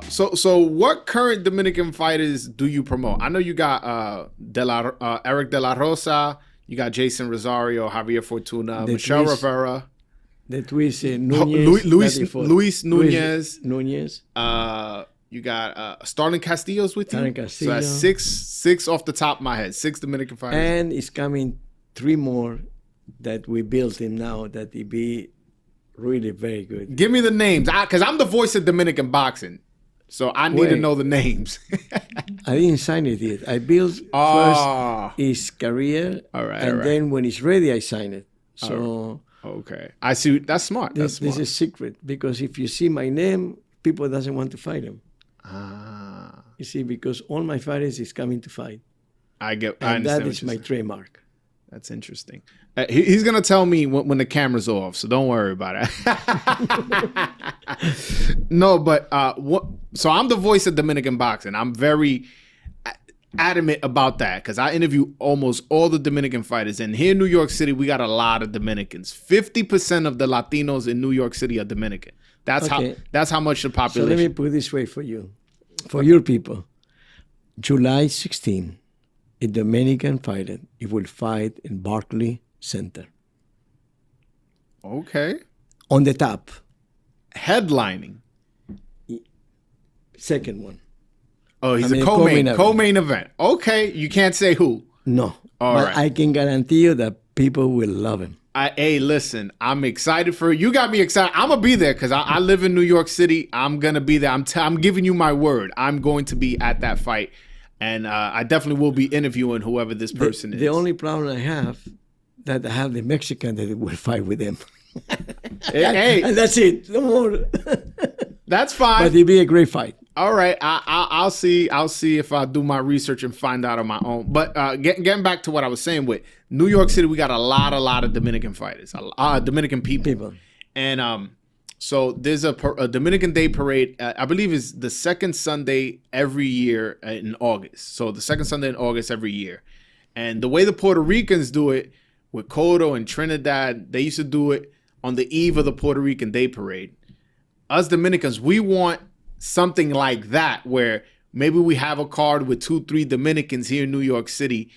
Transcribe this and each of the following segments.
So what current Dominican fighters do you promote? I know you got Eric De La Rosa, you got Jason Rosario, Javier Fortuna, Michelle Rivera. The twist, Nunez, Luis Nunez. Nunez. You got Starling Castillo's with you. Castillo. So that's six off the top of my head. 6 Dominican fighters. And it's coming 3 more that we built him now that he be really very good. Give me the names, because I'm the voice of Dominican boxing. So I need to know the names. I didn't sign it yet. I built first his career. And then when it's ready, I sign it. So... Okay, I see. That's smart. This is secret, because if you see my name, people doesn't want to fight him. You see, because all my fighters is coming to fight. I get. And that is my trademark. That's interesting. He's gonna tell me when the camera's off, so don't worry about it. No, but so I'm the voice of Dominican boxing. I'm very adamant about that because I interview almost all the Dominican fighters, and here in New York City we got a lot of Dominicans. 50% of the Latinos in New York City are Dominican. That's how much the population. So let me put it this way for you, for your people. July 16, a Dominican fighter, he will fight in Barclay Center. Okay. On the top. Headlining. Second one. Oh, he's a co-main event. Okay, you can't say who. No. But I can guarantee you that people will love him. Hey, listen, I'm excited for you. You got me excited. I'm going to be there because I live in New York City. I'm going to be there. I'm giving you my word. I'm going to be at that fight. And I definitely will be interviewing whoever this person is. The only problem I have, that I have the Mexican that will fight with him. Hey. And that's it. No more. That's fine. But it'll be a great fight. All right, I'll see if I do my research and find out on my own. But getting back to what I was saying with New York City, we got a lot of Dominican fighters, Dominican people. And so there's a Dominican Day Parade. I believe is the second Sunday every year in August. So the second Sunday in August every year. And the way the Puerto Ricans do it with Coto and Trinidad, they used to do it on the eve of the Puerto Rican Day Parade. Us Dominicans, we want something like that where maybe we have a card with 2-3 Dominicans here in New York City,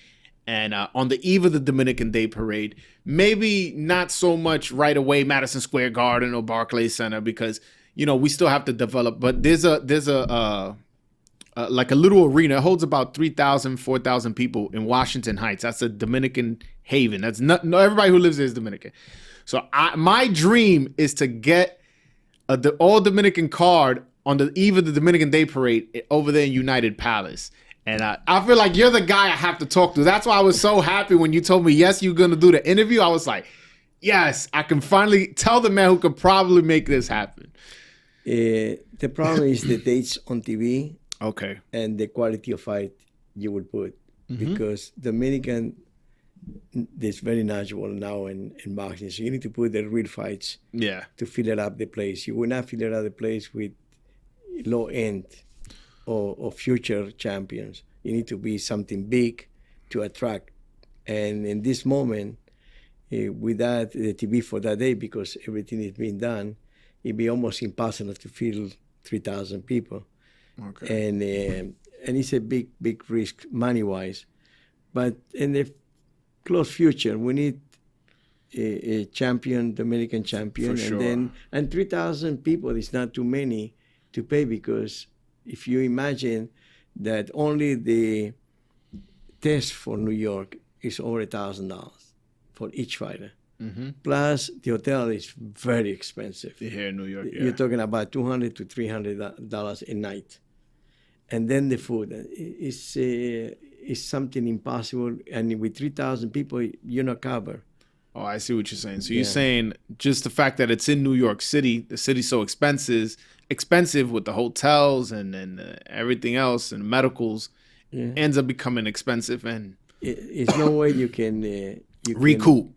and on the eve of the Dominican Day Parade, maybe not so much right away Madison Square Garden or Barclays Center, because we still have to develop. But there's a like a little arena. It holds about 3,000, 4,000 people in Washington Heights. That's a Dominican haven. That's not everybody who lives there is Dominican. So my dream is to get the all Dominican card on the eve of the Dominican Day Parade over there in United Palace. And I feel like you're the guy I have to talk to. That's why I was so happy when you told me, yes, you're going to do the interview. I was like, yes, I can finally tell the man who could probably make this happen. The problem is the dates on TV. Okay. And the quality of fight you will put. Mm-hmm. Because Dominican is very natural now in boxing. So you need to put the real fights to fill it up the place. You will not fill it up the place with low end or future champions. You need to be something big to attract. And in this moment, without the TV for that day, because everything is being done, it'd be almost impossible to fill 3,000 people. Okay. And it's a big risk money-wise. But in the close future, we need a champion, Dominican champion. For sure. And 3,000 people is not too many to pay, because if you imagine that only the test for New York is over $1,000 for each fighter. Mm-hmm. Plus the hotel is very expensive. Here in New York, You're talking about $200 to $300 a night. And then the food is something impossible. And with 3,000 people, you're not covered. Oh, I see what you're saying. So you're saying just the fact that it's in New York City, the city's so expensive with the hotels and everything else and medicals, ends up becoming expensive, and it's no way you can recoup.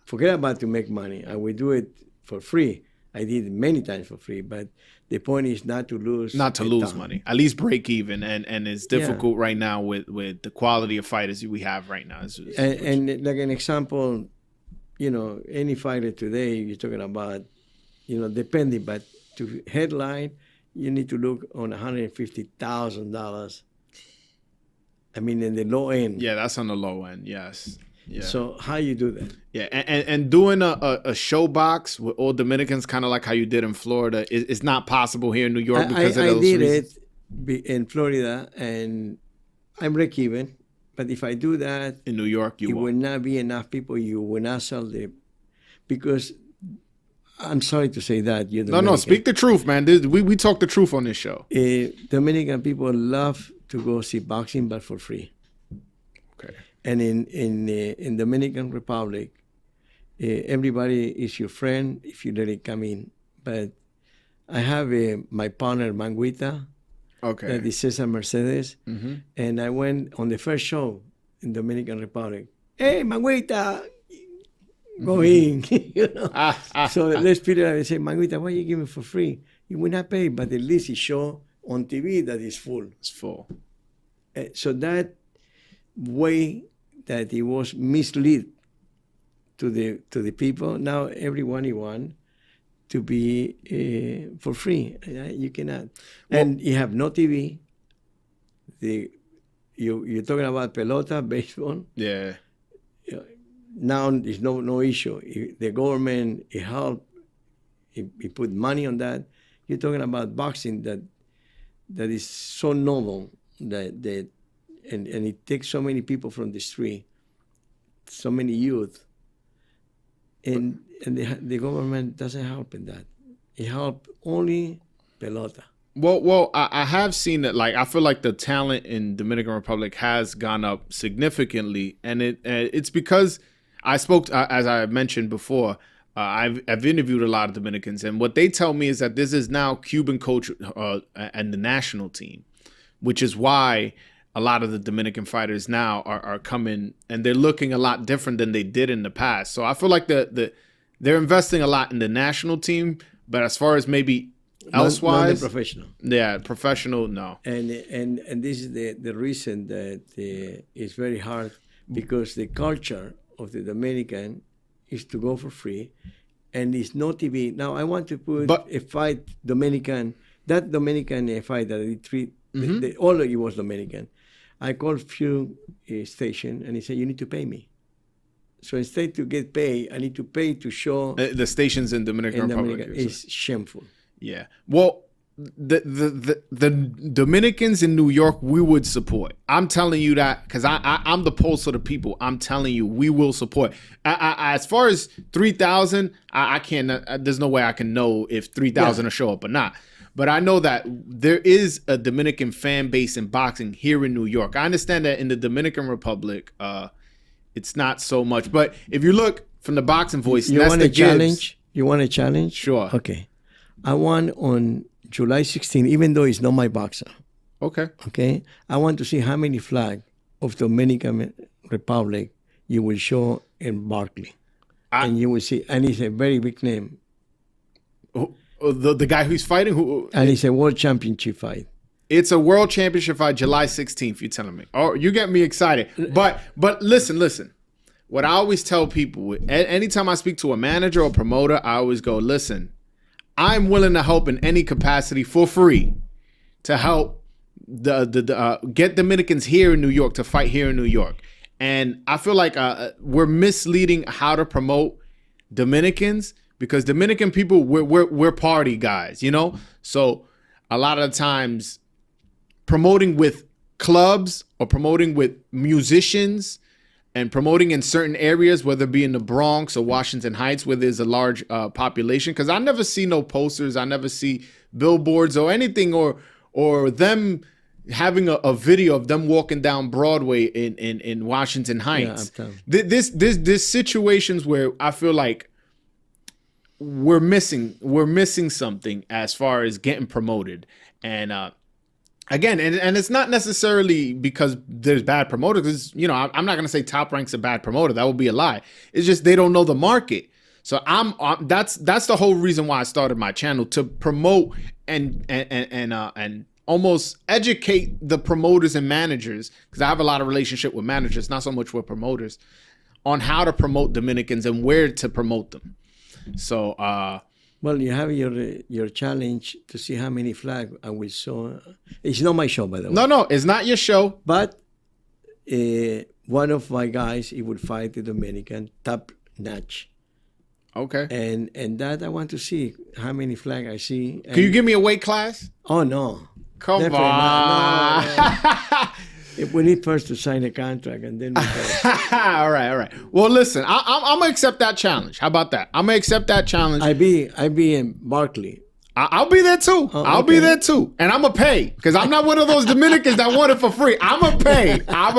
Forget about to make money. I will do it for free. I did it many times for free, but the point is not to lose money. At least break even, and it's difficult right now with the quality of fighters we have right now. And like an example, any fighter today, you're talking about, depending, but to headline, you need to look on $150,000. I mean, in the low end. Yeah, that's on the low end. Yes. Yeah. So how you do that? Yeah, and doing a show box with all Dominicans, kind of like how you did in Florida, is not possible here in New York because of those reasons. I did it in Florida, and I'm break even. But if I do that in New York, it will not be enough people. You will not sell because I'm sorry to say that. You're Dominican. No, speak the truth, man. We talk the truth on this show. Dominican people love to go see boxing, but for free. Okay. And in Dominican Republic, everybody is your friend if you let it come in. But I have my partner Manguita, that is Cesar Mercedes, and I went on the first show in Dominican Republic. Hey, Manguita, go in, you know. So let's put it. I say, Manguita, why you give me for free? You will not pay, but at least it show on TV that is full. It's full. So that way that it was misled to the people. Now everyone want to be for free. You cannot. And you have no TV. You're talking about pelota, baseball. Yeah. Now there's no issue. The government help. It put money on that. You're talking about boxing that is so noble that and it takes so many people from the street, so many youth, and the government doesn't help in that. It helps only pelota. Well, I have seen that. Like, I feel like the talent in Dominican Republic has gone up significantly, and it's because I spoke as I mentioned before. I've interviewed a lot of Dominicans, and what they tell me is that this is now Cuban coach and the national team, which is why a lot of the Dominican fighters now are coming, and they're looking a lot different than they did in the past. So I feel like they're investing a lot in the national team, but as far as maybe elsewise, not professional. Yeah, professional, no. And this is the reason that it's very hard, because the culture of the Dominican is to go for free, and it's no TV. Now I want to put a fight Dominican, that Dominican fight that I treat. All of it was Dominican. I called few station, and he said, you need to pay me. So instead to get paid, I need to pay to show the stations in Dominican Republic. It's shameful. Yeah. Well, the Dominicans in New York, we would support. I'm telling you that because I'm the pulse of the people. I'm telling you, we will support. As far as 3,000, I can't. There's no way I can know if 3,000 will show up or not. But I know that there is a Dominican fan base in boxing here in New York. I understand that in the Dominican Republic, it's not so much. But if you look from the boxing voice, you want a challenge? You want a challenge? Sure. Okay. I won on July 16, even though it's not my boxer. Okay. Okay. I want to see how many flags of Dominican Republic you will show in Barkley. And you will see, and it's a very big name. The guy who's fighting? And it's a world championship fight. It's a world championship fight, July 16th, you're telling me. Oh, you get me excited. But listen. What I always tell people, anytime I speak to a manager or promoter, I always go, listen, I'm willing to help in any capacity for free to help get Dominicans here in New York to fight here in New York. And I feel like we're misleading how to promote Dominicans, because Dominican people, we're party guys, you know? So a lot of the times promoting with clubs or promoting with musicians and promoting in certain areas, whether it be in the Bronx or Washington Heights, where there's a large population, because I never see no posters, I never see billboards or anything, or them having a video of them walking down Broadway in Washington Heights. Yeah, this situations where I feel like we're missing something as far as getting promoted. And again, and it's not necessarily because there's bad promoters, because, you know, I'm not going to say Top Rank's a bad promoter. That would be a lie. It's just they don't know the market. So that's the whole reason why I started my channel, to promote and almost educate the promoters and managers, because I have a lot of relationship with managers, not so much with promoters, on how to promote Dominicans and where to promote them. So Well, you have your challenge to see how many flags I will show. It's not my show, by the way. No, it's not your show. But one of my guys, he would fight the Dominican top notch. Okay. And that I want to see how many flags I see. Can you give me a weight class? Oh, no. Come Definitely on. No. If we need first to sign a contract and then we go. All right. Well, listen, I'm gonna accept that challenge. How about that? I'm gonna accept that challenge. I be in Barkley. I'll be there too. Oh, I'll be there too, and I'm gonna pay because I'm not one of those Dominicans that want it for free. I'm gonna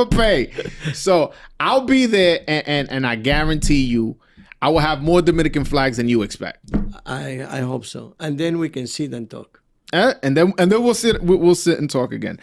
pay. So I'll be there, and I guarantee you, I will have more Dominican flags than you expect. I hope so, and then we can sit and talk. And then we'll sit and talk again.